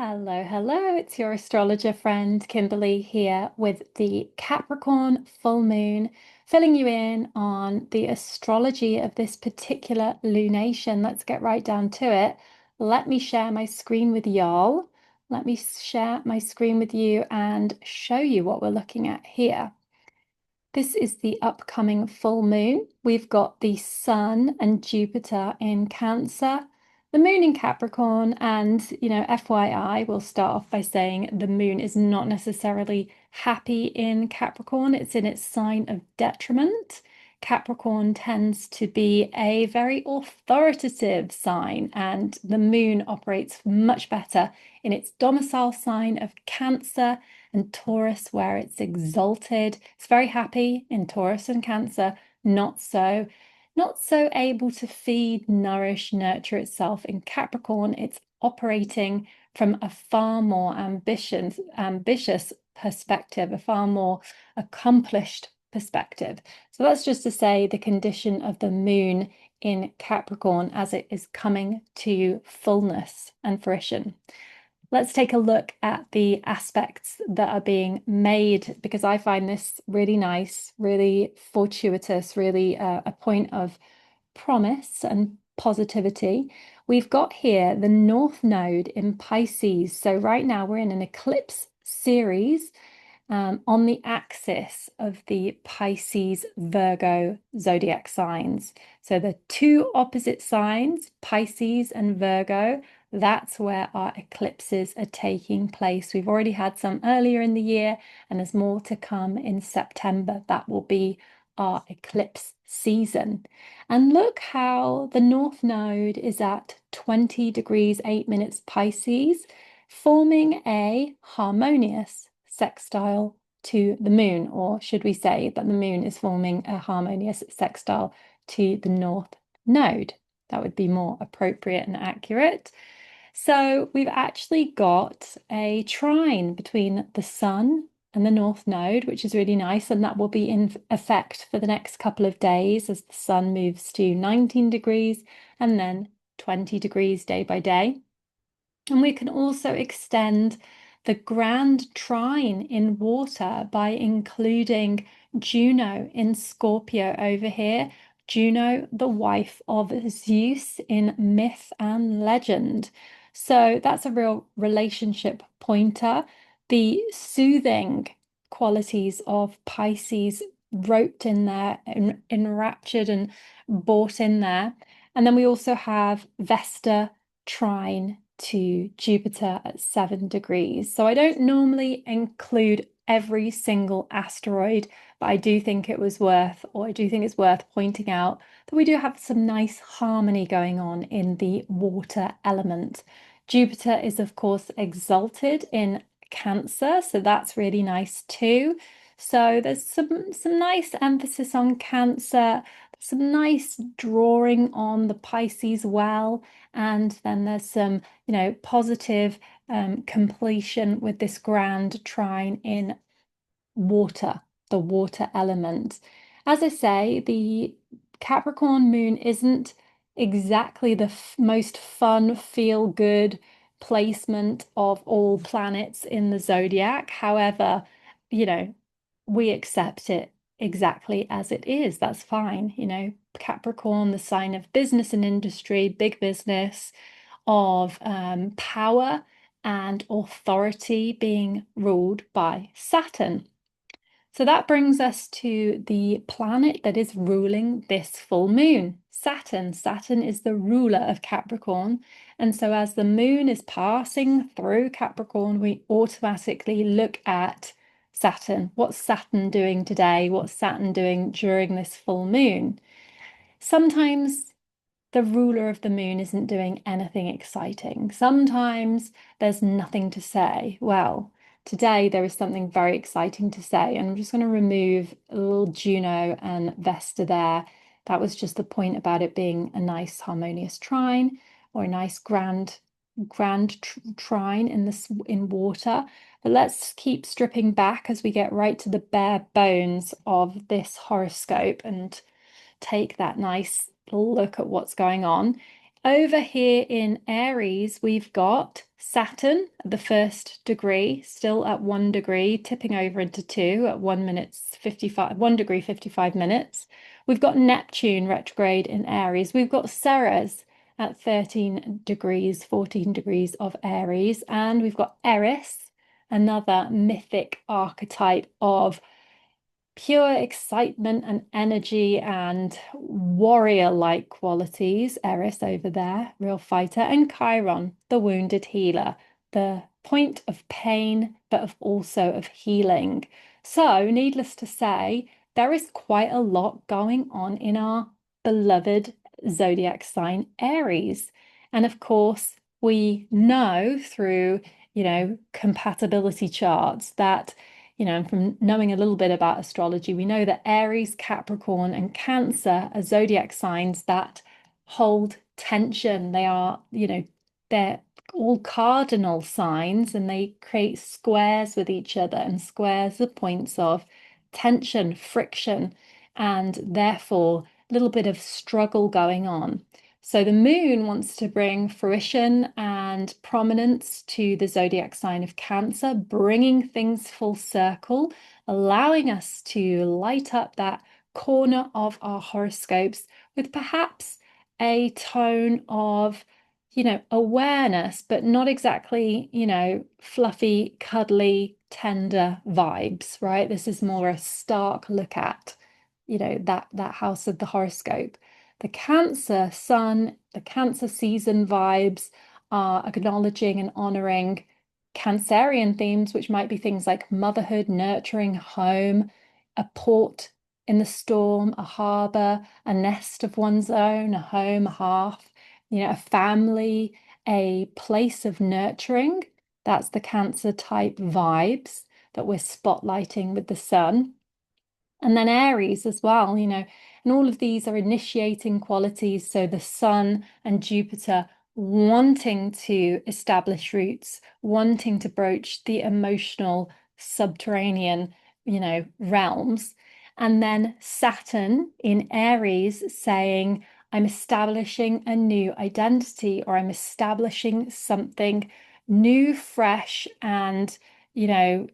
Hello, hello. It's your astrologer friend Kimberly here with the Capricorn full moon, filling you in on the astrology of this particular lunation. Let's get right down to it. Let me share my screen with y'all. Let me share my screen with you and show you what we're looking at here. This is the upcoming full moon. We've got the Sun and Jupiter in Cancer, the moon in Capricorn, and, FYI, we'll start off by saying the moon is not necessarily happy in Capricorn. It's in its sign of detriment. Capricorn tends to be a very authoritative sign, and the moon operates much better in its domicile sign of Cancer and Taurus, where it's exalted. It's very happy in Taurus and Cancer, not so able to feed, nourish, nurture itself in Capricorn. It's operating from a far more ambitious perspective, a far more accomplished perspective. So that's just to say the condition of the moon in Capricorn as it is coming to fullness and fruition. Let's take a look at the aspects that are being made because I find this really nice, really fortuitous, really a point of promise and positivity. We've got here the North Node in Pisces. So right now we're in an eclipse series on the axis of the Pisces Virgo zodiac signs. So the two opposite signs, Pisces and Virgo, that's where our eclipses are taking place. We've already had some earlier in the year, and there's more to come in September. That will be our eclipse season. And look how the North Node is at 20 degrees 8 minutes Pisces, forming a harmonious sextile to the moon, or should we say that the moon is forming a harmonious sextile to the North Node? That would be more appropriate and accurate. So we've actually got a trine between the Sun and the North Node, which is really nice, and that will be in effect for the next couple of days as the Sun moves to 19 degrees and then 20 degrees day by day. And we can also extend the grand trine in water by including Juno in Scorpio over here. Juno, the wife of Zeus in myth and legend. So that's a real relationship pointer. The soothing qualities of Pisces roped in there, enraptured and brought in there. And then we also have Vesta trine to Jupiter at 7 degrees. So I don't normally include every single asteroid, but I do think it's worth pointing out that we do have some nice harmony going on in the water element. Jupiter is, of course, exalted in Cancer, so that's really nice too. So there's some nice emphasis on Cancer, some nice drawing on the Pisces well, and then there's some, positive completion with this grand trine in water, the water element. As I say, the Capricorn moon isn't exactly the most fun, feel good placement of all planets in the zodiac. However, we accept it exactly as it is. That's fine. Capricorn, the sign of business and industry, big business, of power and authority being ruled by Saturn. So that brings us to the planet that is ruling this full moon, Saturn. Saturn is the ruler of Capricorn. And so as the moon is passing through Capricorn, we automatically look at Saturn. What's Saturn doing today? What's Saturn doing during this full moon? Sometimes the ruler of the moon isn't doing anything exciting. Sometimes there's nothing to say. Well, today there is something very exciting to say, and I'm just going to remove a little Juno and Vesta there. That was just the point about it being a nice harmonious trine or a nice grand trine in water. But let's keep stripping back as we get right to the bare bones of this horoscope and take that nice look at what's going on. over here in Aries, we've got Saturn at the first degree, still at 1 degree, tipping over into 2 at 1 degree 55 minutes. We've got Neptune retrograde in Aries. We've got Ceres at 13 degrees, 14 degrees of Aries. And we've got Eris, another mythic archetype of pure excitement and energy and warrior-like qualities. Eris over there, real fighter, and Chiron, the wounded healer, the point of pain, but also of healing. So, needless to say, there is quite a lot going on in our beloved zodiac sign Aries. And of course, we know through, compatibility charts that and from knowing a little bit about astrology, we know that Aries, Capricorn, and Cancer are zodiac signs that hold tension. They are, they're all cardinal signs and they create squares with each other, and squares are points of tension, friction, and therefore a little bit of struggle going on. So the moon wants to bring fruition and prominence to the zodiac sign of Cancer, bringing things full circle, allowing us to light up that corner of our horoscopes with perhaps a tone of, awareness, but not exactly, fluffy, cuddly, tender vibes, right? This is more a stark look at, that house of the horoscope. The Cancer sun, the Cancer season vibes are acknowledging and honoring Cancerian themes, which might be things like motherhood, nurturing, home, a port in the storm, a harbour, a nest of one's own, a home, a hearth, a family, a place of nurturing. That's the Cancer type vibes that we're spotlighting with the sun. And then Aries as well, and all of these are initiating qualities. So the Sun and Jupiter wanting to establish roots, wanting to broach the emotional subterranean, realms. And then Saturn in Aries saying, I'm establishing a new identity, or I'm establishing something new, fresh, and,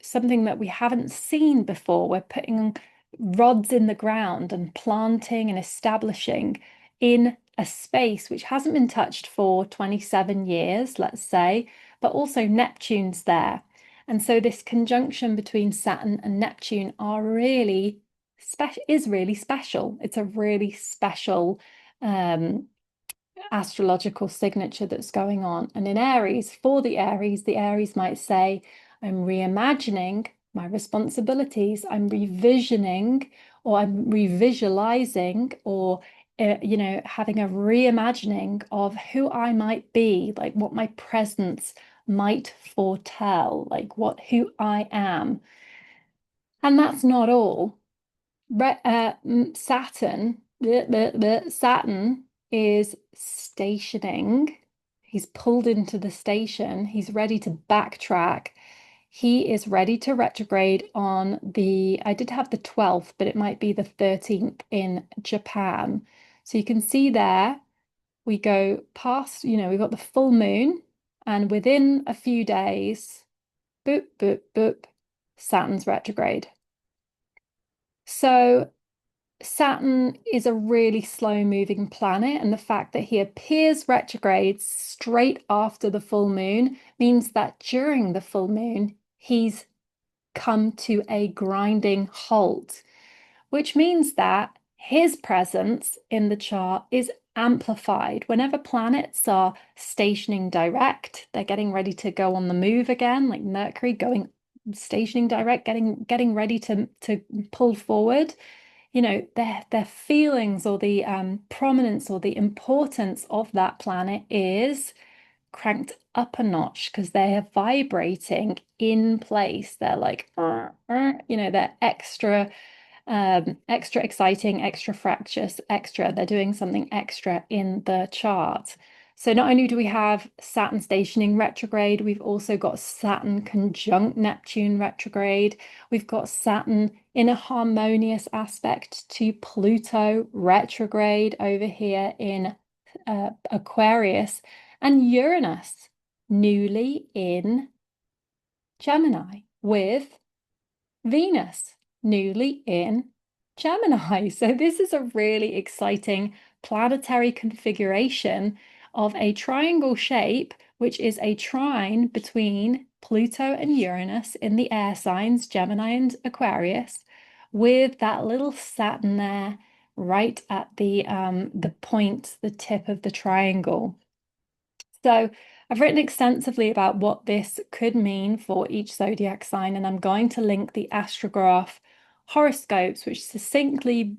something that we haven't seen before. We're putting rods in the ground and planting and establishing in a space which hasn't been touched for 27 years, let's say, but also Neptune's there. And so this conjunction between Saturn and Neptune is really special. It's a really special astrological signature that's going on. And in Aries, for the Aries might say, I'm reimagining my responsibilities, I'm revisioning, or I'm revisualizing, or having a reimagining of who I might be, like what my presence might foretell, like who I am. And that's not all. Saturn is stationing. He's pulled into the station. He's ready to backtrack. He is ready to retrograde on I did have the 12th, but it might be the 13th in Japan. So you can see there, we go past, we've got the full moon, and within a few days, boop, boop, boop, Saturn's retrograde. So Saturn is a really slow-moving planet, and the fact that he appears retrograde straight after the full moon means that during the full moon, he's come to a grinding halt, which means that his presence in the chart is amplified. Whenever planets are stationing direct, they're getting ready to go on the move again, like Mercury stationing direct, getting ready to pull forward. Their feelings, or the prominence or the importance of that planet is cranked up a notch because they're vibrating in place. They're like, they're extra exciting, extra fractious, they're doing something extra in the chart. So not only do we have Saturn stationing retrograde, we've also got Saturn conjunct Neptune retrograde. We've got Saturn in a harmonious aspect to Pluto retrograde over here in Aquarius, and Uranus newly in Gemini, with Venus newly in Gemini. So this is a really exciting planetary configuration of a triangle shape, which is a trine between Pluto and Uranus in the air signs, Gemini and Aquarius, with that little Saturn there right at the point, the tip of the triangle. So I've written extensively about what this could mean for each zodiac sign, and I'm going to link the AstroGraph horoscopes, which succinctly,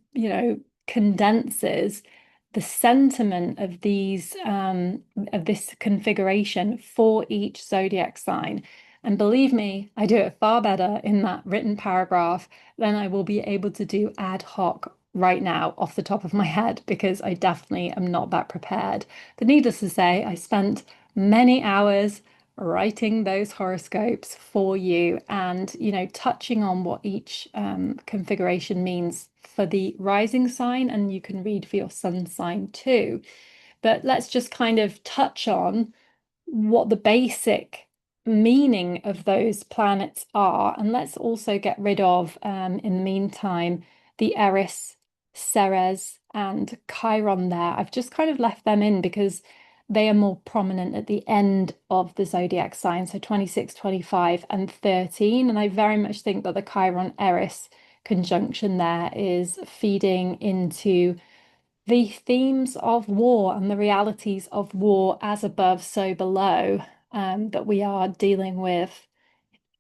condenses the sentiment of these of this configuration for each zodiac sign. And believe me, I do it far better in that written paragraph than I will be able to do ad hoc right now off the top of my head, because I definitely am not that prepared. But needless to say, I spent many hours writing those horoscopes for you and, touching on what each configuration means for the rising sign, and you can read for your sun sign too. But let's just kind of touch on what the basic meaning of those planets are. And let's also get rid of, in the meantime, the Eris, Ceres, and Chiron there. I've just kind of left them in because they are more prominent at the end of the zodiac sign, so 26, 25, and 13. And I very much think that the Chiron Eris conjunction there is feeding into the themes of war and the realities of war as above, so below, that we are dealing with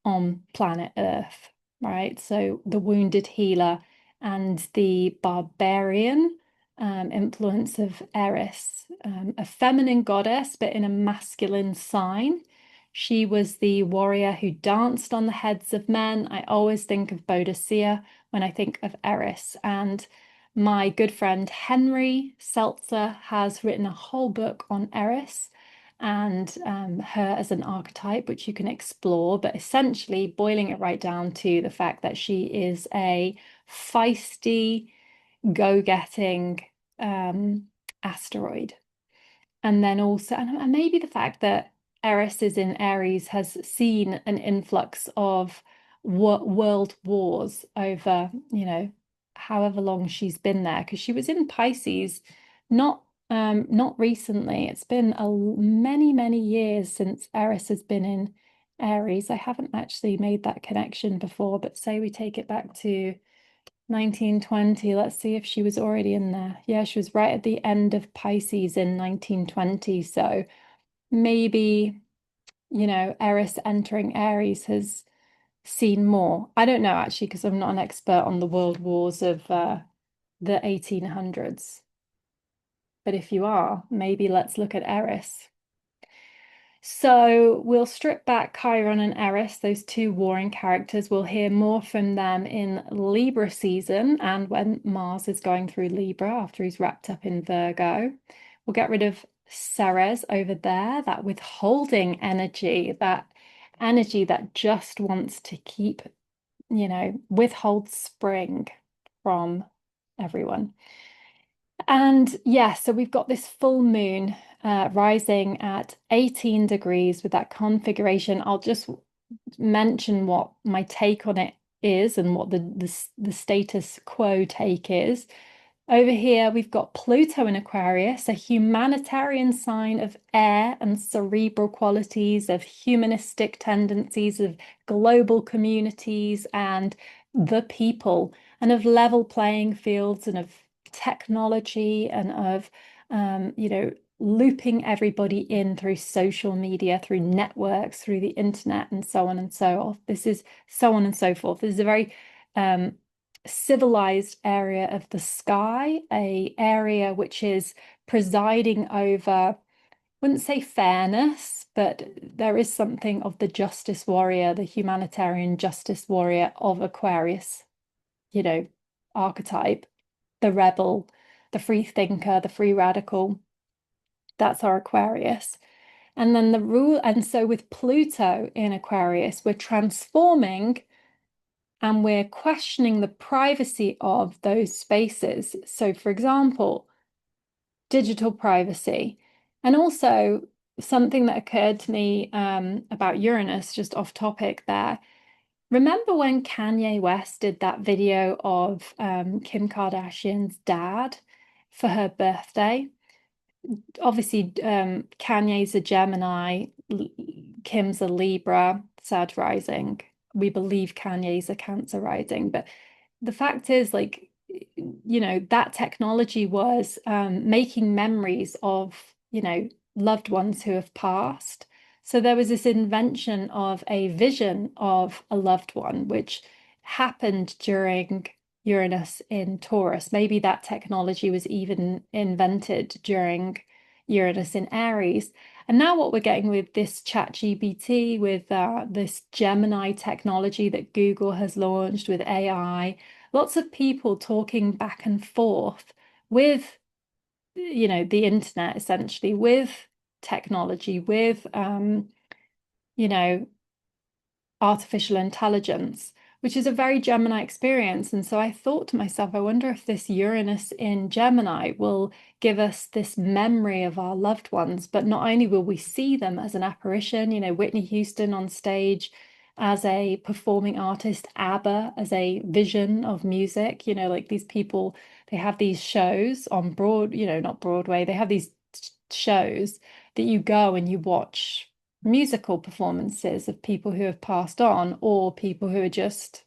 on planet Earth, right? So the wounded healer and the barbarian influence of Eris, a feminine goddess, but in a masculine sign. She was the warrior who danced on the heads of men. I always think of Boadicea when I think of Eris. And my good friend Henry Seltzer has written a whole book on Eris and her as an archetype, which you can explore, but essentially boiling it right down to the fact that she is a feisty, go-getting asteroid. And then also, and maybe the fact that Eris is in Aries has seen an influx of world wars over, however long she's been there, because she was in Pisces not recently. It's been many, many years since Eris has been in Aries. I haven't actually made that connection before, but say we take it back to 1920. Let's see if she was already in there. Yeah, she was right at the end of Pisces in 1920. So maybe, Eris entering Aries has seen more. I don't know actually, because I'm not an expert on the world wars of the 1800s. But if you are, maybe let's look at Eris. So we'll strip back Chiron and Eris, those two warring characters. We'll hear more from them in Libra season and when Mars is going through Libra after he's wrapped up in Virgo. We'll get rid of Ceres over there, that withholding energy, that energy that just wants to keep, withhold spring from everyone. And yeah, so we've got this full moon rising at 18 degrees with that configuration. I'll just mention what my take on it is and what the status quo take is. Over here, we've got Pluto in Aquarius, a humanitarian sign of air and cerebral qualities, of humanistic tendencies, of global communities and the people, and of level playing fields and of technology and of, looping everybody in through social media, through networks, through the internet, and so on and so forth. This is so on and so forth. This is a very civilized area of the sky, a area which is presiding over, I wouldn't say fairness, but there is something of the justice warrior, the humanitarian justice warrior of Aquarius, archetype, the rebel, the free thinker, the free radical. That's our Aquarius. And then and so with Pluto in Aquarius, we're transforming and we're questioning the privacy of those spaces. So, for example, digital privacy. And also something that occurred to me about Uranus, just off topic there. Remember when Kanye West did that video of Kim Kardashian's dad for her birthday? Obviously, Kanye's a Gemini, Kim's a Libra, Sag rising. We believe Kanye's a Cancer rising, but the fact is, like, that technology was making memories of, loved ones who have passed. So there was this invention of a vision of a loved one, which happened during Uranus in Taurus. Maybe that technology was even invented during Uranus in Aries. And now what we're getting with this ChatGPT, with this Gemini technology that Google has launched with AI, lots of people talking back and forth with, the internet, essentially, with technology, with, you know, artificial intelligence, which is a very Gemini experience. And so I thought to myself, I wonder if this Uranus in Gemini will give us this memory of our loved ones, but not only will we see them as an apparition, Whitney Houston on stage as a performing artist, ABBA as a vision of music, like these people, they have these shows on not Broadway, they have these shows that you go and you watch musical performances of people who have passed on or people who are just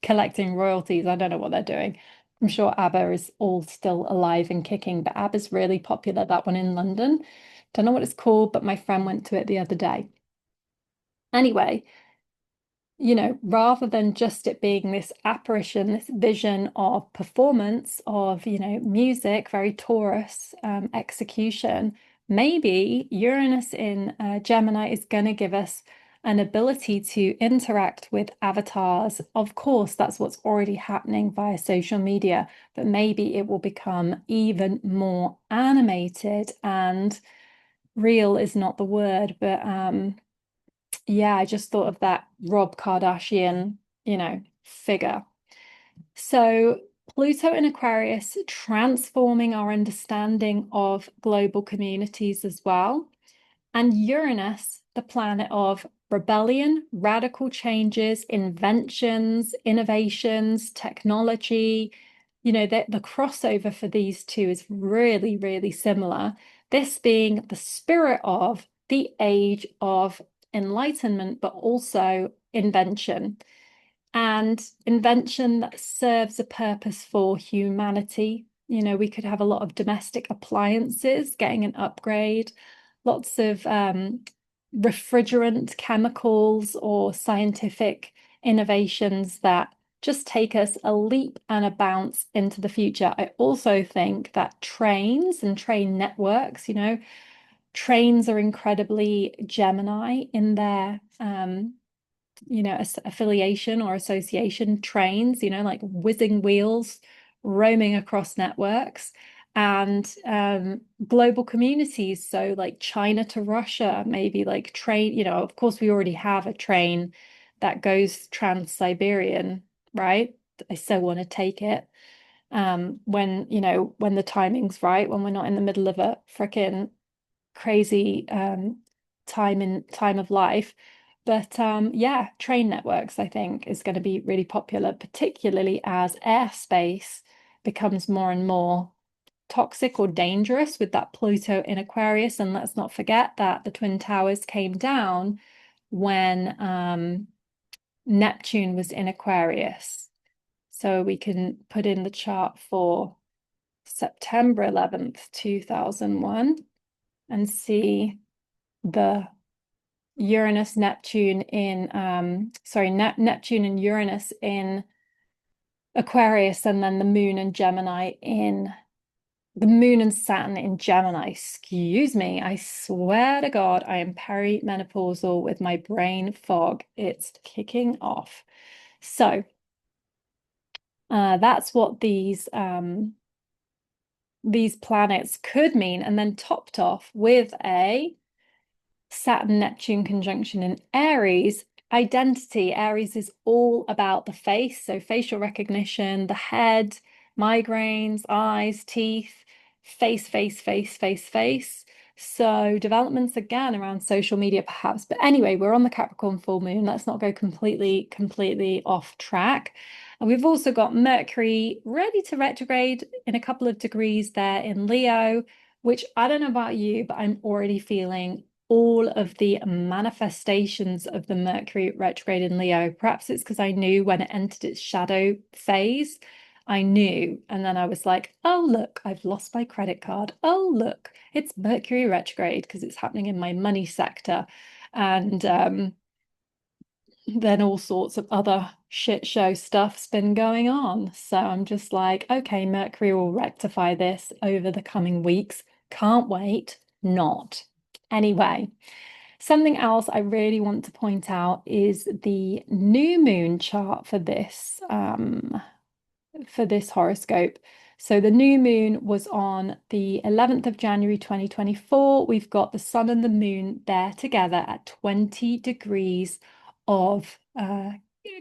collecting royalties. I don't know what they're doing. I'm sure ABBA is all still alive and kicking, but ABBA's really popular, that one in London. Don't know what it's called, but my friend went to it the other day. Anyway, rather than just it being this apparition, this vision of performance of, music, very Taurus execution, maybe Uranus in Gemini is going to give us an ability to interact with avatars. Of course, that's what's already happening via social media, but maybe it will become even more animated, and real is not the word, but yeah, I just thought of that Rob Kardashian, figure. So Pluto in Aquarius transforming our understanding of global communities as well. And Uranus, the planet of rebellion, radical changes, inventions, innovations, technology. The crossover for these two is really, really similar. This being the spirit of the age of enlightenment, but also invention. And invention that serves a purpose for humanity. We could have a lot of domestic appliances getting an upgrade, lots of refrigerant chemicals or scientific innovations that just take us a leap and a bounce into the future. I also think that trains and train networks, trains are incredibly Gemini in their affiliation or association. Trains, like whizzing wheels roaming across networks, and global communities. So like China to Russia, maybe like train, of course we already have a train that goes trans-Siberian, right? I so want to take it. When the timing's right, when we're not in the middle of a freaking crazy time of life. But yeah, train networks, I think, is going to be really popular, particularly as airspace becomes more and more toxic or dangerous with that Pluto in Aquarius. And let's not forget that the Twin Towers came down when Neptune was in Aquarius. So we can put in the chart for September 11th, 2001, and see the Uranus, Neptune in, Neptune and Uranus in Aquarius, and then the moon and the moon and Saturn in Gemini. Excuse me. I swear to God, I am perimenopausal with my brain fog. It's kicking off. So that's what these planets could mean, and then topped off with a Saturn-Neptune conjunction in Aries. Identity. Aries is all about the face, so facial recognition, the head, migraines, eyes, teeth, face. So developments again around social media, perhaps. But anyway, we're on the Capricorn full moon. Let's not go completely off track. And we've also got Mercury ready to retrograde in a couple of degrees there in Leo, which I don't know about you, but I'm already feeling all of the manifestations of the Mercury retrograde in Leo. Perhaps it's because I knew when it entered its shadow phase. I knew. And then I was like, oh, look, I've lost my credit card. Oh, look, it's Mercury retrograde because it's happening in my money sector. And then all sorts of other shit show stuff's been going on. So I'm just like, okay, Mercury will rectify this over the coming weeks. Can't wait. Not. Anyway, something else I really want to point out is the new moon chart for this horoscope. So the new moon was on the 11th of January 2024. We've got the sun and the moon there together at 20 degrees of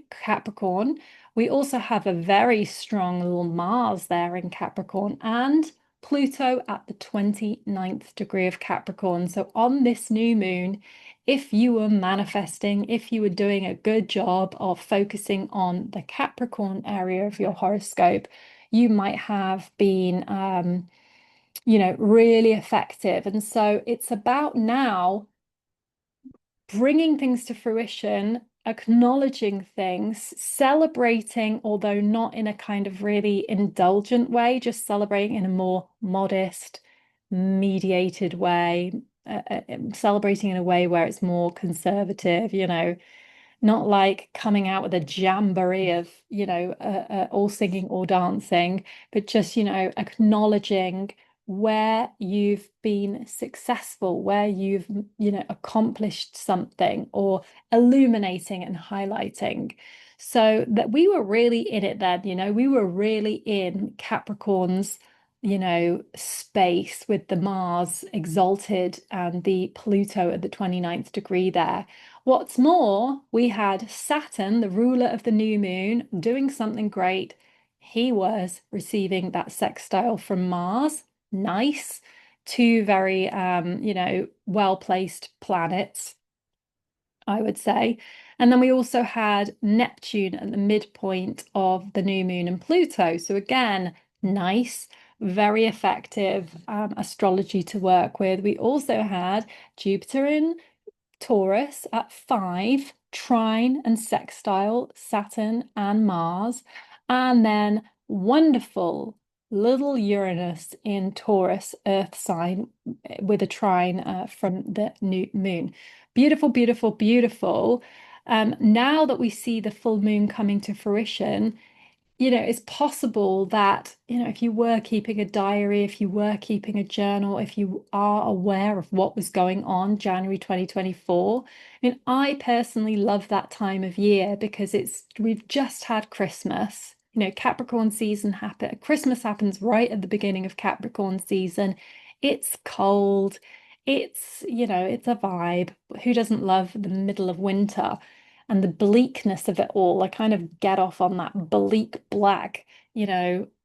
Capricorn. We also have a very strong little Mars there in Capricorn and Pluto at the 29th degree of Capricorn. So on this new moon, if you were manifesting, if you were doing a good job of focusing on the Capricorn area of your horoscope, you might have been, really effective. And so it's about now bringing things to fruition, acknowledging things, celebrating, although not in a kind of really indulgent way, just celebrating in a more modest, mediated way, celebrating in a way where it's more conservative, not like coming out with a jamboree of, all singing or dancing, but just, acknowledging where you've been successful, where you've, accomplished something or illuminating and highlighting. So that we were really in it then, we were really in Capricorn's, space with the Mars exalted and the Pluto at the 29th degree there. What's more, we had Saturn, the ruler of the new moon, doing something great. He was receiving that sextile from Mars. Nice. Two very, well-placed planets, I would say. And then we also had Neptune at the midpoint of the new moon and Pluto. So again, nice, very effective astrology to work with. We also had Jupiter in Taurus at 5, trine and sextile Saturn and Mars, and then wonderful little Uranus in Taurus, Earth sign, with a trine from the new moon. Beautiful, beautiful, beautiful. Now that we see the full moon coming to fruition, it's possible that, if you were keeping a diary, if you were keeping a journal, if you are aware of what was going on January 2024, I mean, I personally love that time of year because we've just had Christmas. Capricorn season Christmas happens right at the beginning of Capricorn season. It's cold. It's a vibe. Who doesn't love the middle of winter? And the bleakness of it all. I kind of get off on that bleak black,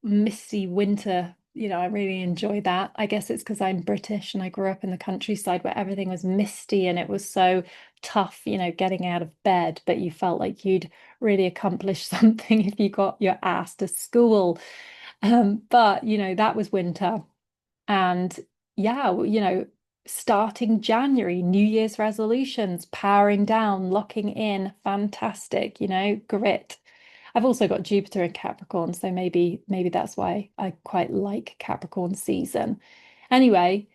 misty winter. I really enjoy that. I guess it's because I'm British and I grew up in the countryside where everything was misty and it was so tough, getting out of bed, but you felt like you'd really accomplished something if you got your ass to school. But that was winter. And yeah, starting January, New Year's resolutions, powering down, locking in, fantastic, grit. I've also got Jupiter in Capricorn, so maybe that's why I quite like Capricorn season. Anyway,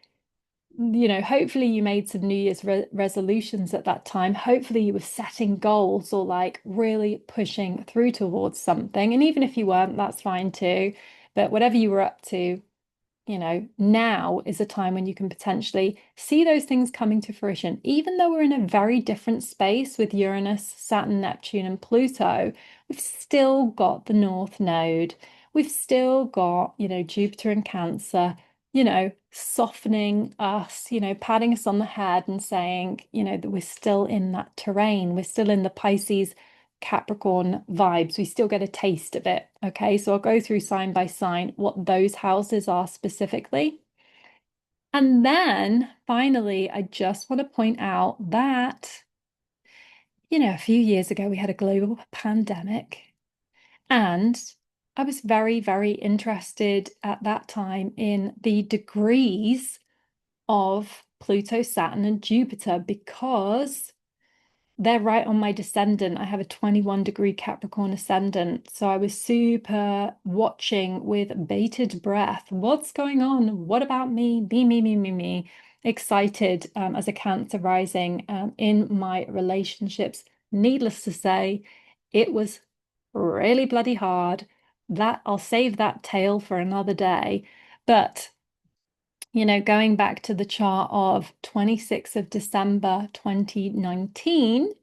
hopefully you made some New Year's resolutions at that time. Hopefully you were setting goals or like really pushing through towards something. And even if you weren't, that's fine too. But whatever you were up to, now is a time when you can potentially see those things coming to fruition. Even though we're in a very different space with Uranus, Saturn, Neptune, and Pluto, we've still got the North Node. We've still got, Jupiter and Cancer, softening us, patting us on the head and saying, that we're still in that terrain. We're still in the Pisces Capricorn vibes. We still get a taste of it. Okay, so I'll go through sign by sign what those houses are specifically. And then finally, I just want to point out that, a few years ago we had a global pandemic, and I was very, very interested at that time in the degrees of Pluto, Saturn, and Jupiter because they're right on my descendant. I have a 21-degree Capricorn ascendant. So I was super watching with bated breath. What's going on? What about me? Me. Excited as a Cancer rising in my relationships. Needless to say, it was really bloody hard. That I'll save that tale for another day. But going back to the chart of 26th of December 2019,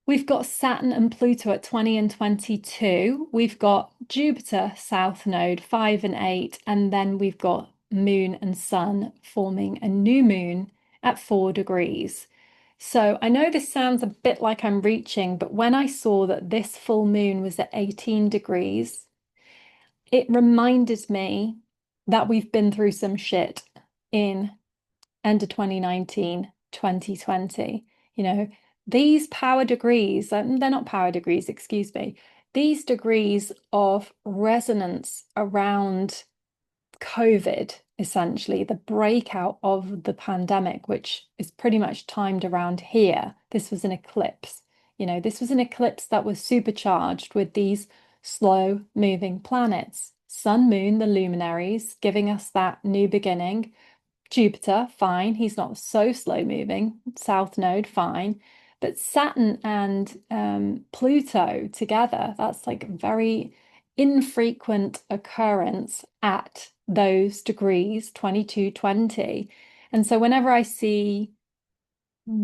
we've got Saturn and Pluto at 20 and 22. We've got Jupiter, South Node, 5 and 8. And then we've got Moon and Sun forming a new moon at 4 degrees. So I know this sounds a bit like I'm reaching, but when I saw that this full moon was at 18 degrees, it reminded me that we've been through some shit in end of 2019, 2020. These power degrees, they're not power degrees, excuse me, these degrees of resonance around COVID, essentially, the breakout of the pandemic, which is pretty much timed around here. This was an eclipse. This was an eclipse that was supercharged with these slow moving planets. Sun, Moon, the luminaries, giving us that new beginning. Jupiter, fine. He's not so slow moving. South Node, fine. But Saturn and Pluto together, that's like a very infrequent occurrence at those degrees, 22, 20. And so whenever I see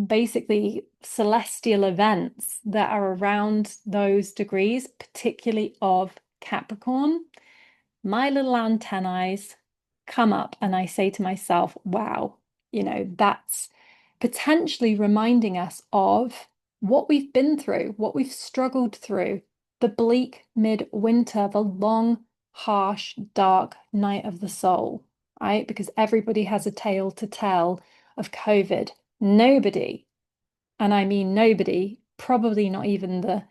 basically celestial events that are around those degrees, particularly of Capricorn, my little antennae come up and I say to myself, wow, that's potentially reminding us of what we've been through, what we've struggled through, the bleak midwinter, the long, harsh, dark night of the soul, right? Because everybody has a tale to tell of COVID. Nobody, and I mean nobody, probably not even the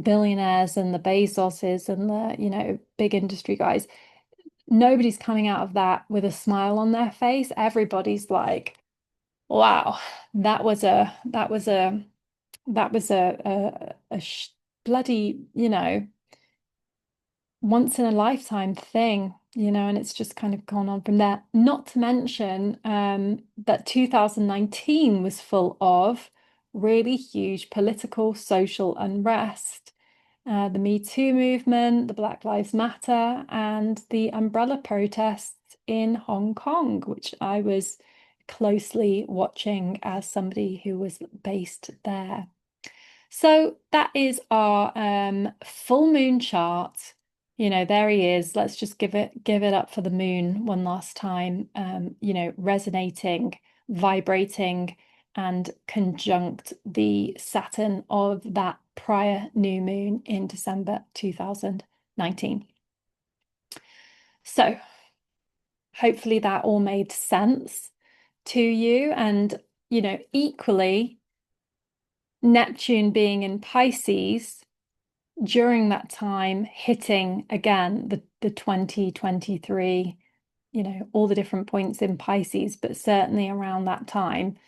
billionaires and the Bezoses and the, big industry guys, nobody's coming out of that with a smile on their face. Everybody's like, wow, that was a bloody, once in a lifetime thing, and it's just kind of gone on from there. Not to mention that 2019 was full of really huge political, social unrest. The Me Too movement, the Black Lives Matter, and the umbrella protests in Hong Kong, which I was closely watching as somebody who was based there. So that is our full moon chart. There he is. Let's just give it up for the moon one last time. Resonating, vibrating, and conjunct the Saturn of that prior new moon in December 2019. So hopefully that all made sense to you. And, equally, Neptune being in Pisces during that time, hitting again the 2023, all the different points in Pisces, but certainly around that time,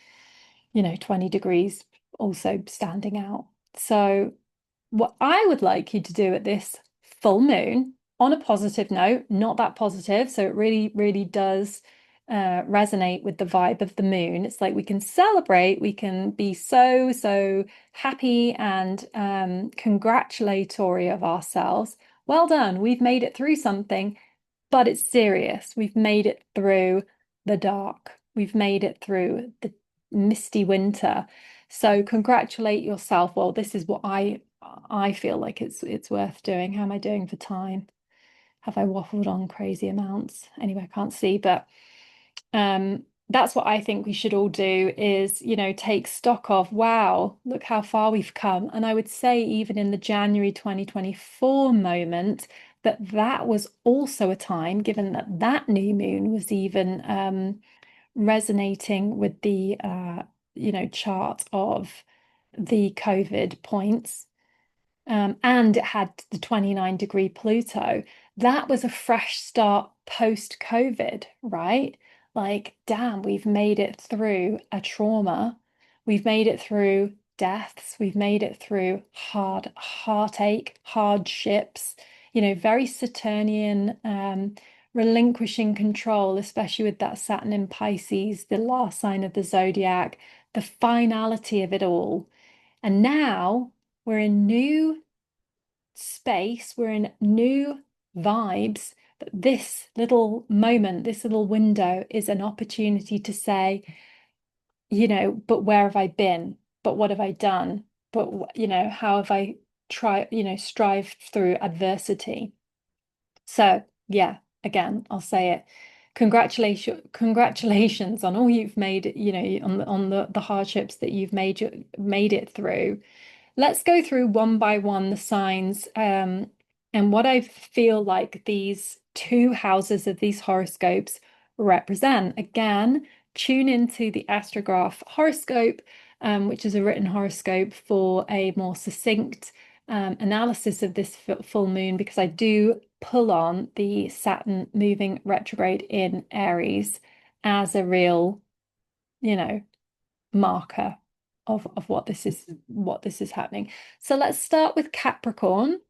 20 degrees also standing out. So what I would like you to do at this full moon, on a positive note, not that positive, so it really, really does resonate with the vibe of the moon. It's like we can celebrate, we can be so happy and congratulatory of ourselves. Well done, we've made it through something, but it's serious. We've made it through the dark. We've made it through the misty winter. So congratulate yourself. Well, this is what I feel like it's worth doing. How am I doing for time? Have I waffled on crazy amounts? Anyway, I can't see, but that's what I think we should all do is, take stock of, wow, look how far we've come. And I would say even in the January 2024 moment, that was also a time, given that that new moon was even resonating with the chart of the COVID points, and it had the 29-degree Pluto. That was a fresh start post-COVID, right? Like, damn, we've made it through a trauma. We've made it through deaths. We've made it through hard heartache, hardships, very Saturnian, relinquishing control, especially with that Saturn in Pisces, the last sign of the zodiac, the finality of it all. And now we're in new space, we're in new vibes. But this little moment, this little window is an opportunity to say, but where have I been? But what have I done? But, how have I strived through adversity? So, yeah, again, I'll say it. Congratulations on all you've made, on the hardships that you've made it through. Let's go through one by one the signs, and what I feel like these two houses of these horoscopes represent. Again, tune into the AstroGraph horoscope, which is a written horoscope, for a more succinct analysis of this full moon, because I do pull on the Saturn moving retrograde in Aries as a real, marker of what this is happening. So let's start with Capricorn.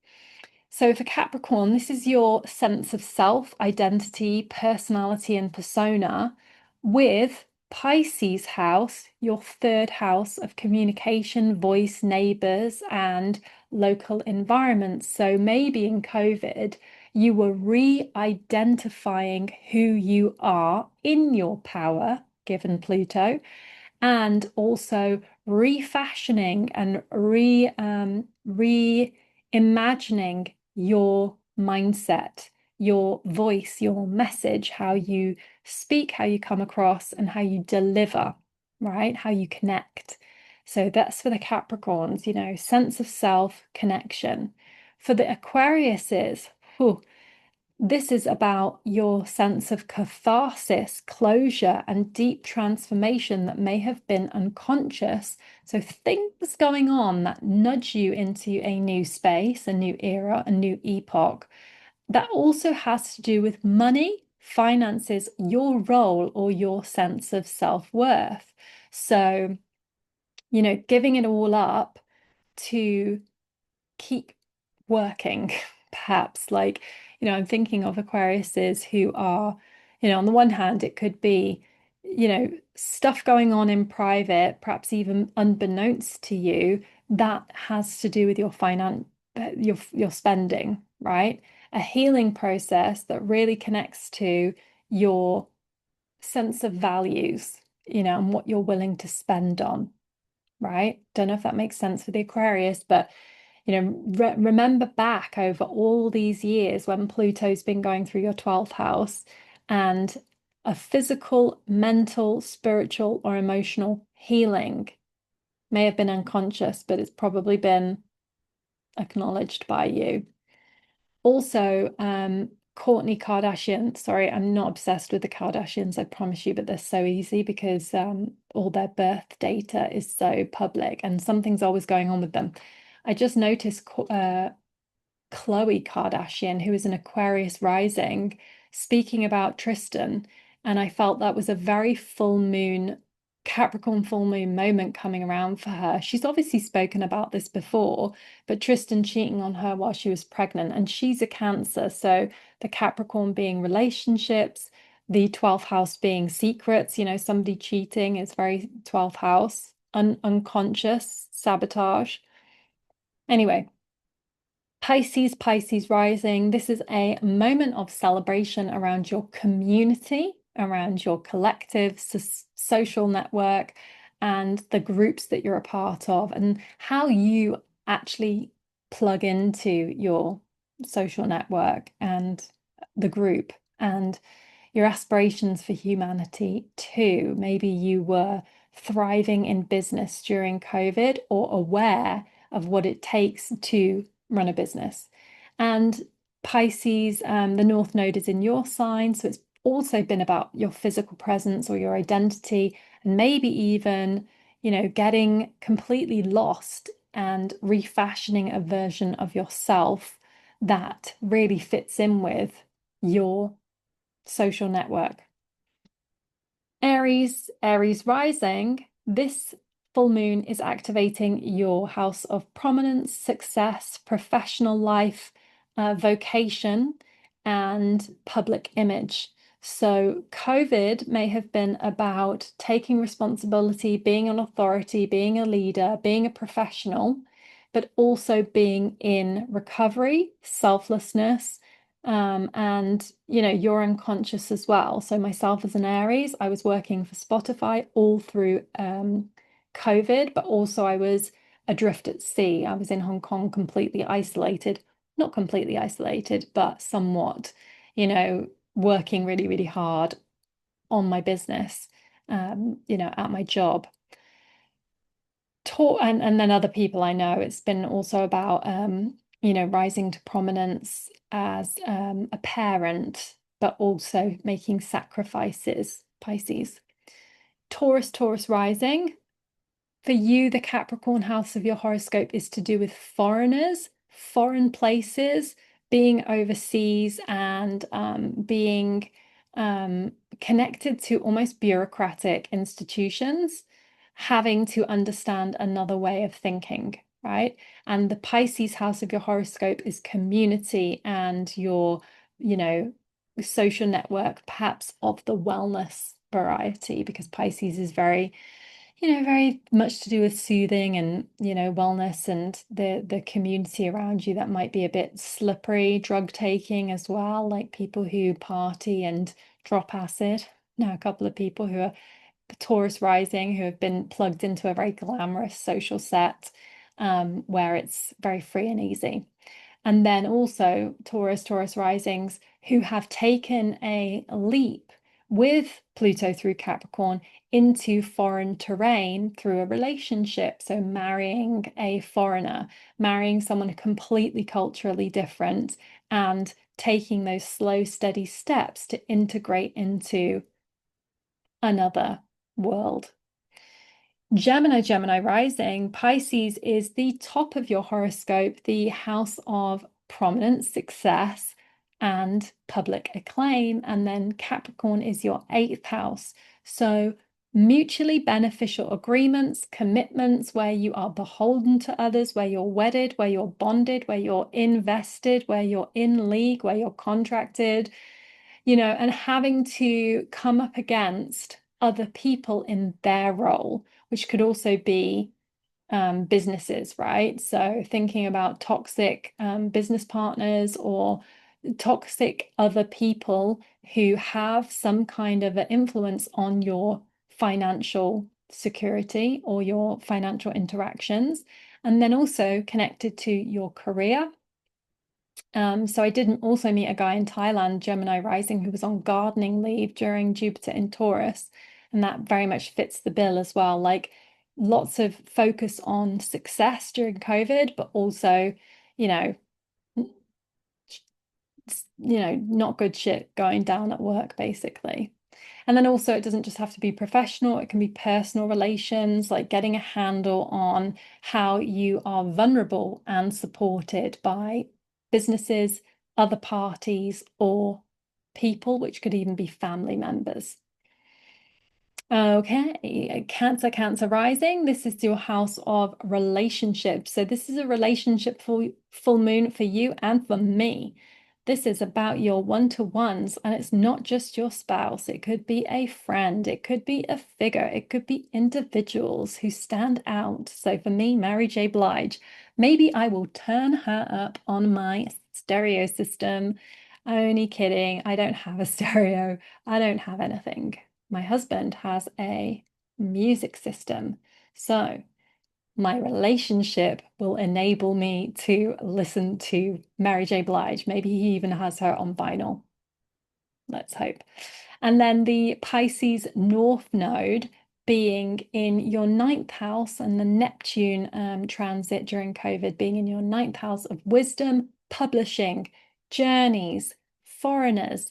So for Capricorn, this is your sense of self, identity, personality, and persona, with Pisces house, your third house of communication, voice, neighbors, and local environments. So maybe in COVID, you were re-identifying who you are in your power, given Pluto, and also refashioning and reimagining your mindset, your voice, your message, how you speak, how you come across, and how you deliver, right? How you connect. So that's for the Capricorns, sense of self, connection. For the Aquariuses, whew, this is about your sense of catharsis, closure, and deep transformation that may have been unconscious. So, things going on that nudge you into a new space, a new era, a new epoch. That also has to do with money, finances, your role, or your sense of self-worth. So, giving it all up to keep working, perhaps. Like, I'm thinking of Aquariuses who are, on the one hand, it could be, stuff going on in private, perhaps even unbeknownst to you, that has to do with your your spending, right? A healing process that really connects to your sense of values, and what you're willing to spend on, right? Don't know if that makes sense for the Aquarius, but remember back over all these years when Pluto's been going through your 12th house, and a physical, mental, spiritual, or emotional healing may have been unconscious, but it's probably been acknowledged by you. Also, Kourtney Kardashian, sorry, I'm not obsessed with the Kardashians, I promise you, but they're so easy because all their birth data is so public and something's always going on with them. I just noticed Khloe Kardashian, who is an Aquarius rising, speaking about Tristan, and I felt that was a very full moon, Capricorn full moon moment coming around for her. She's obviously spoken about this before, but Tristan cheating on her while she was pregnant, and she's a Cancer, so the Capricorn being relationships, the 12th house being secrets, somebody cheating is very 12th house, unconscious, sabotage. Anyway, Pisces rising. This is a moment of celebration around your community, around your collective social network, and the groups that you're a part of, and how you actually plug into your social network and the group. And, your aspirations for humanity too. Maybe you were thriving in business during COVID or aware of what it takes to run a business. And Pisces, the North Node is in your sign, so it's also been about your physical presence or your identity, and maybe even, getting completely lost and refashioning a version of yourself that really fits in with your social network. Aries rising, this full moon is activating your house of prominence, success, professional life, vocation, and public image. So COVID may have been about taking responsibility, being an authority, being a leader, being a professional, but also being in recovery, selflessness, and you're unconscious as well. So myself as an Aries, I was working for Spotify all through COVID, but also I was adrift at sea. I was in Hong Kong completely isolated, not completely isolated, but somewhat, working really, really hard on my business, at my job. And then other people I know, it's been also about rising to prominence as a parent, but also making sacrifices, Pisces. Taurus rising. For you, the Capricorn house of your horoscope is to do with foreigners, foreign places, being overseas, and being connected to almost bureaucratic institutions, having to understand another way of thinking, right? And the Pisces house of your horoscope is community and your, social network, perhaps of the wellness variety, because Pisces is very much to do with soothing and, wellness and the community around you that might be a bit slippery, drug taking as well, like people who party and drop acid. Now, a couple of people who are Taurus rising who have been plugged into a very glamorous social set, where it's very free and easy. And then also Taurus risings who have taken a leap with Pluto through Capricorn into foreign terrain through a relationship. So marrying a foreigner, marrying someone completely culturally different, and taking those slow, steady steps to integrate into another world. Gemini rising, Pisces is the top of your horoscope, the house of prominence, success, and public acclaim. And then Capricorn is your 8th house. So mutually beneficial agreements, commitments where you are beholden to others, where you're wedded, where you're bonded, where you're invested, where you're in league, where you're contracted, and having to come up against other people in their role, which could also be businesses, right? So thinking about toxic business partners or toxic other people who have some kind of an influence on your financial security or your financial interactions, and then also connected to your career. So I did also meet a guy in Thailand, Gemini rising, who was on gardening leave during Jupiter in Taurus. And that very much fits the bill as well. Like lots of focus on success during COVID, but also, you know, not good shit going down at work, basically. And then also, it doesn't just have to be professional, it can be personal relations, like getting a handle on how you are vulnerable and supported by businesses, other parties, or people, which could even be family members. Okay, Cancer rising. This is your house of relationships. So this is a relationship full moon for you and for me. This is about your one-to-ones, and it's not just your spouse. It could be a friend, it could be a figure, it could be individuals who stand out. So for me, Mary J. Blige, maybe I will turn her up on my stereo system. Only kidding. I don't have a stereo. I don't have anything. My husband has a music system. So my relationship will enable me to listen to Mary J. Blige. Maybe he even has her on vinyl. let's hope. And then the Pisces North Node being in your ninth house, and the Neptune transit during COVID being in your ninth house of wisdom, publishing, journeys, foreigners,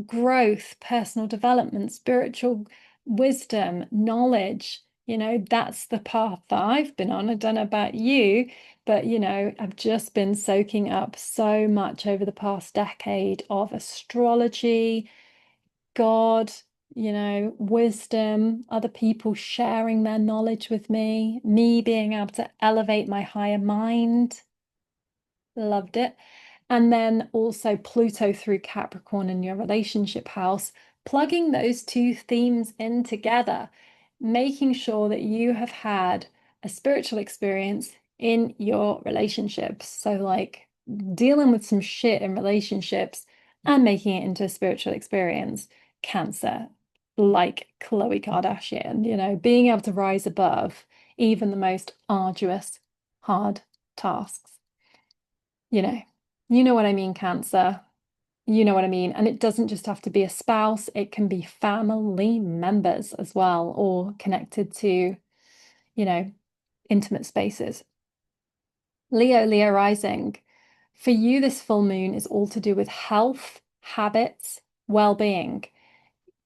growth, personal development, spiritual wisdom, knowledge. That's the path that I've been on. I don't know about you, but I've just been soaking up so much over the past decade of astrology, God, wisdom, other people sharing their knowledge with me being able to elevate my higher mind. Loved it. And then also Pluto through Capricorn in your relationship house, plugging those two themes in together, making sure that you have had a spiritual experience in your relationships. So, like dealing with some shit in relationships and making it into a spiritual experience. Cancer, like Khloe Kardashian, being able to rise above even the most arduous, hard tasks. You know, you know what I mean, Cancer. You know what I mean. And it doesn't just have to be a spouse, it can be family members as well, or connected to, intimate spaces. Leo rising. For you, this full moon is all to do with health, habits, well-being.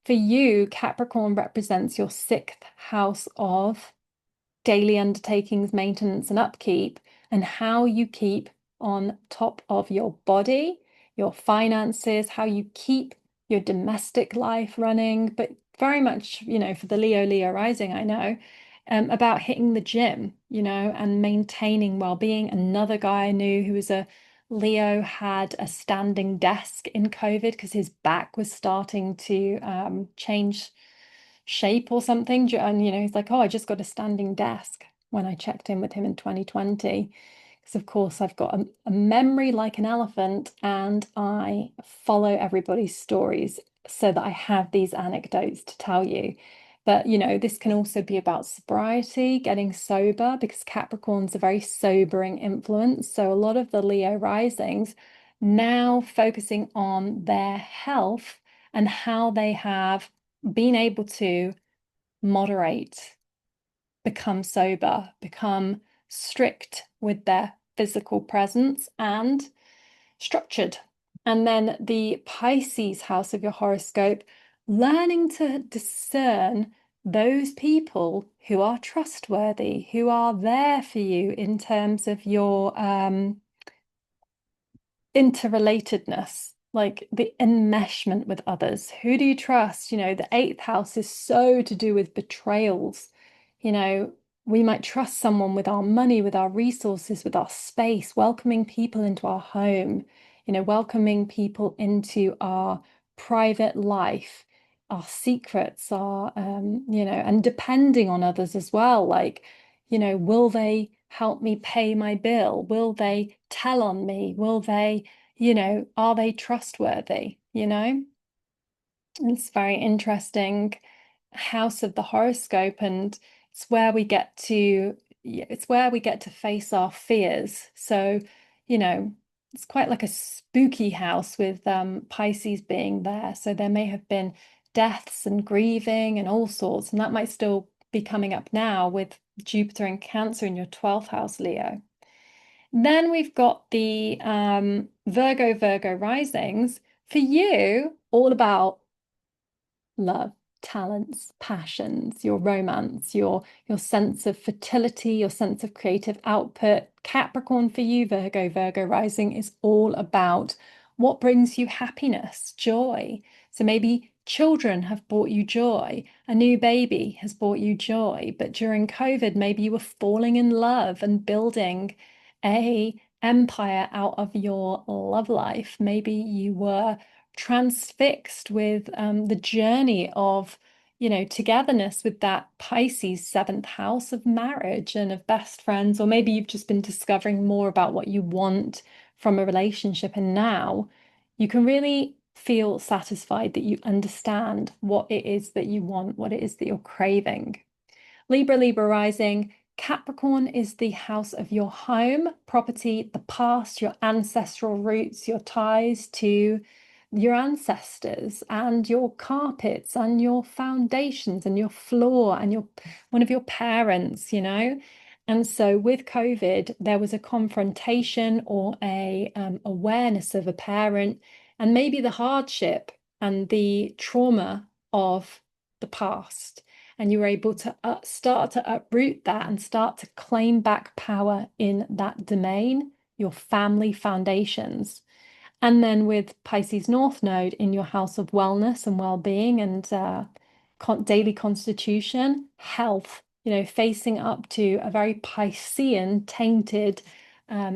For you, Capricorn represents your sixth house of daily undertakings, maintenance, and upkeep, and how you keep on top of your body, your finances, how you keep your domestic life running. But very much, for the Leo rising, I know, about hitting the gym, and maintaining well-being. Another guy I knew who was a Leo had a standing desk in COVID because his back was starting to change shape or something. And, he's like, oh, I just got a standing desk when I checked in with him in 2020. Because, of course, I've got a memory like an elephant and I follow everybody's stories so that I have these anecdotes to tell you. But, this can also be about sobriety, getting sober, because Capricorn's a very sobering influence. So a lot of the Leo risings now focusing on their health and how they have been able to moderate, become sober, become strict with their physical presence and structured. And then the Pisces house of your horoscope, learning to discern those people who are trustworthy, who are there for you in terms of your interrelatedness, like the enmeshment with others. Who do you trust? The eighth house is so to do with betrayals. We might trust someone with our money, with our resources, with our space, welcoming people into our home, welcoming people into our private life, our secrets, and depending on others as well. Like, will they help me pay my bill? Will they tell on me? Will they, are they trustworthy? It's very interesting house of the horoscope, and it's where we get to face our fears. So, it's quite like a spooky house with Pisces being there. So there may have been deaths and grieving and all sorts, and that might still be coming up now with Jupiter and Cancer in your 12th house, Leo. Then we've got the Virgo risings. For you, all about love, talents, passions, your romance, your sense of fertility, your sense of creative output. Capricorn for you, Virgo rising, is all about what brings you happiness, joy. So maybe children have brought you joy, a new baby has brought you joy, but during COVID, maybe you were falling in love and building a empire out of your love life. Maybe you were transfixed with the journey of, togetherness with that Pisces seventh house of marriage and of best friends, or maybe you've just been discovering more about what you want from a relationship, and now you can really feel satisfied that you understand what it is that you want, what it is that you're craving. Libra rising. Capricorn is the house of your home, property, the past, your ancestral roots, your ties to your ancestors and your carpets and your foundations and your floor and your one of your parents, you know. And so with COVID, there was a confrontation or a awareness of a parent and maybe the hardship and the trauma of the past. And you were able to start to uproot that and start to claim back power in that domain, your family foundations. And then with Pisces North Node in your house of wellness and well-being and daily constitution, health, you know, facing up to a very Piscean tainted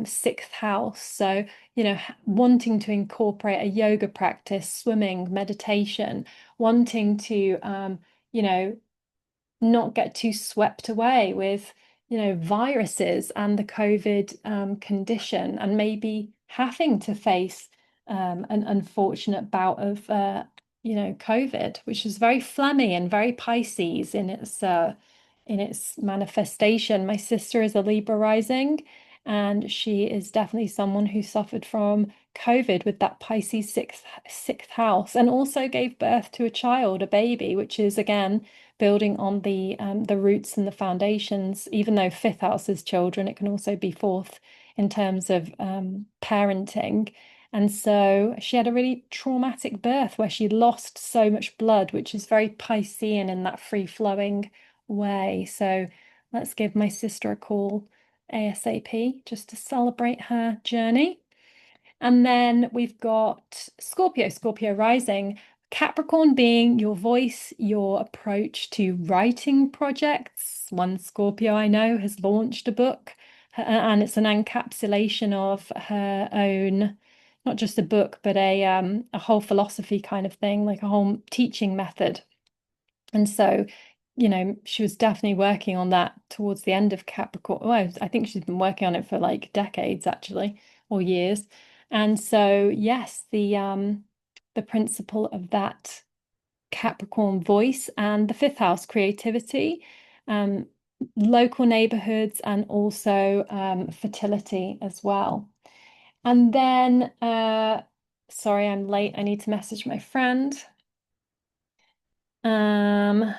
sixth house. So, you know, wanting to incorporate a yoga practice, swimming, meditation, wanting to, you know, not get too swept away with, you know, viruses and the COVID condition, and maybe having to face an unfortunate bout of, you know, COVID, which is very phlegmy and very Pisces in its manifestation. My sister is a Libra rising, and she is definitely someone who suffered from COVID with that Pisces sixth house, and also gave birth to a child, a baby, which is again building on the roots and the foundations. Even though fifth house is children, it can also be fourth in terms of parenting. And so she had a really traumatic birth where she lost so much blood, which is very Piscean in that free-flowing way. So let's give my sister a call ASAP just to celebrate her journey. And then we've got Scorpio rising, Capricorn being your voice, your approach to writing projects. One Scorpio I know has launched a book, and it's an encapsulation of her own, not just a book, but a whole philosophy kind of thing, like a whole teaching method. And so, you know, she was definitely working on that towards the end of Capricorn. Well, I think she's been working on it for like decades, actually, or years. And so, yes, the principle of that Capricorn voice and the fifth house creativity, um, local neighborhoods, and also fertility as well. And then, sorry, I'm late. I need to message my friend. Can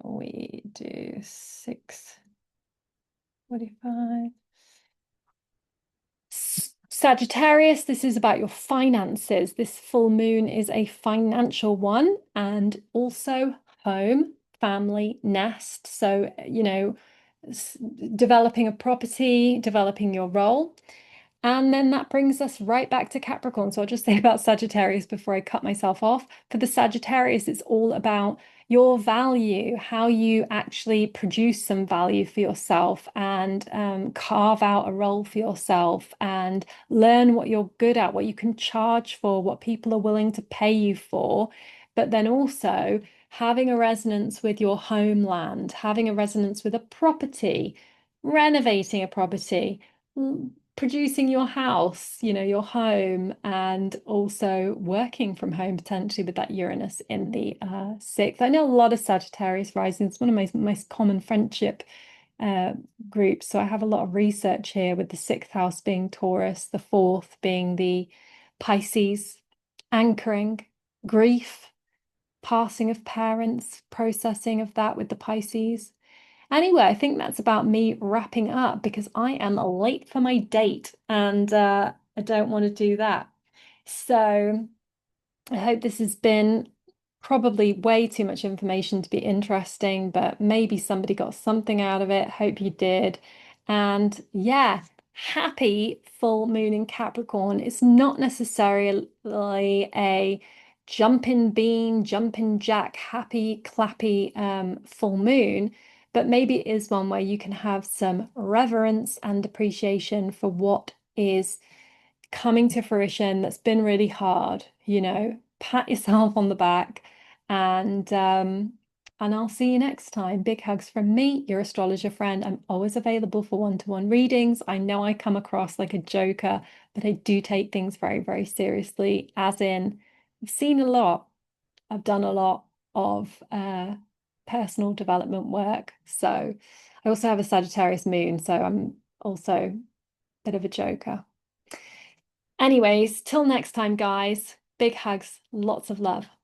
we do 6:45? Sagittarius, this is about your finances. This full moon is a financial one, and also home, family, nest. So, you know, developing a property, developing your role. And then that brings us right back to Capricorn. So I'll just say about Sagittarius before I cut myself off. For the Sagittarius, it's all about your value, how you actually produce some value for yourself and carve out a role for yourself and learn what you're good at, what you can charge for, what people are willing to pay you for. But then also having a resonance with your homeland, having a resonance with a property, renovating a property, producing your house, you know, your home, and also working from home potentially with that Uranus in the sixth. I know a lot of Sagittarius rising. It's one of my most common friendship groups. So I have a lot of research here with the sixth house being Taurus, the fourth being the Pisces, anchoring, grief, passing of parents, processing of that with the Pisces. Anyway, I think that's about me wrapping up because I am late for my date and I don't want to do that. So I hope this has been probably way too much information to be interesting, but maybe somebody got something out of it. Hope you did. And yeah, happy full moon in Capricorn. It's not necessarily a jumping bean, jumping jack, happy, clappy full moon, but maybe it is one where you can have some reverence and appreciation for what is coming to fruition that's been really hard, you know, pat yourself on the back and I'll see you next time. Big hugs from me, your astrologer friend. I'm always available for one-to-one readings. I know I come across like a joker, but I do take things very, very seriously, as in I've seen a lot. I've done a lot of personal development work. So I also have a Sagittarius moon, so I'm also a bit of a joker. Anyways, till next time, guys. Big hugs, lots of love.